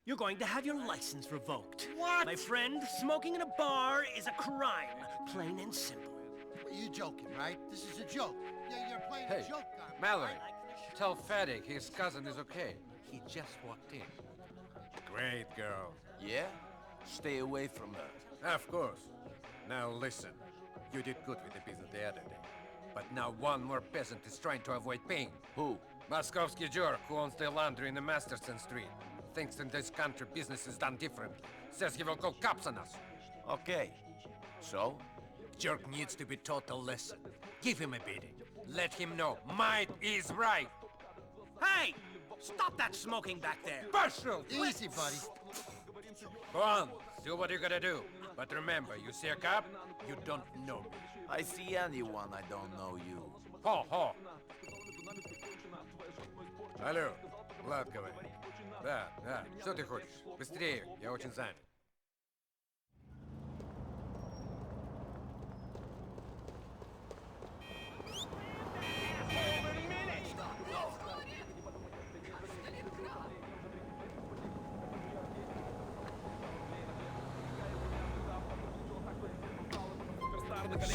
You're going to have your license revoked. What? My friend, smoking in a bar is a crime, plain and simple. Well, you're joking, right? This is a joke. Yeah, you're playing Hey, a joke on me, Mallory, right? tell Faddick his cousin is okay. He just walked in. Great girl. Yeah? Stay away from her. Of course. Now listen. You did good with the business the other day. But now one more peasant is trying to avoid paying. Who? Moskovsky jerk who owns the laundry in the Masterson Street. Thinks in this country business is done differently. Says he will call cops on us. Okay. So? Jerk needs to be taught a lesson. Give him a beating. Let him know might is right. Hey! Stop that smoking back there! Partial! Easy, buddy. Go on, do what you gotta do. But remember, you see a cop, you don't know me. I see anyone, I don't know you. Хо-хо! Алло, Влад говорит. Да, что ты хочешь? Быстрее, я очень занят.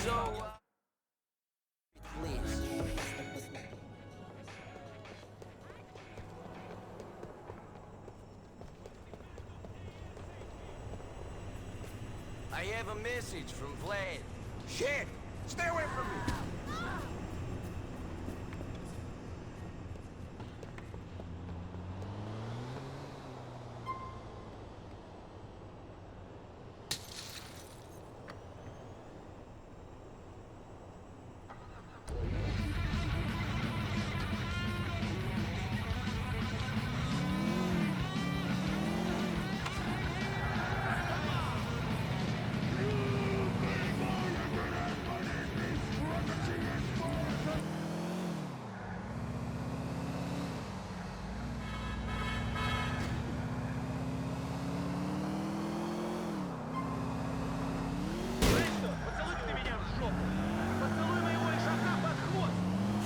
So, please. I have a message from Vlad. Shit! Stay away from me!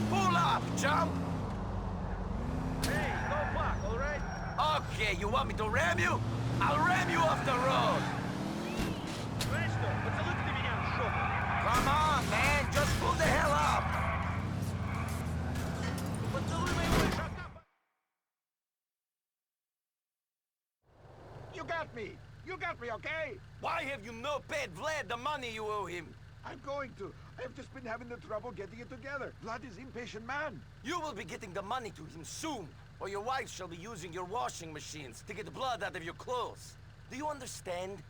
Pull up, chump! Hey, go back, alright? Okay, you want me to ram you? I'll ram you off the road! Знаешь что, поцелуй ты меня в жопу! Come on, man, just pull the hell up! Поцелуй моего ишака! You got me! You got me, okay? Why have you not paid Vlad the money you owe him? I'm going to. I've just been having the trouble getting it together. Vlad is impatient man. You will be getting the money to him soon, or your wife shall be using your washing machines to get blood out of your clothes. Do you understand?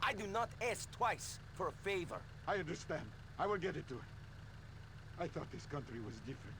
I do not ask twice for a favor. I understand. I will get it to him. I thought this country was different.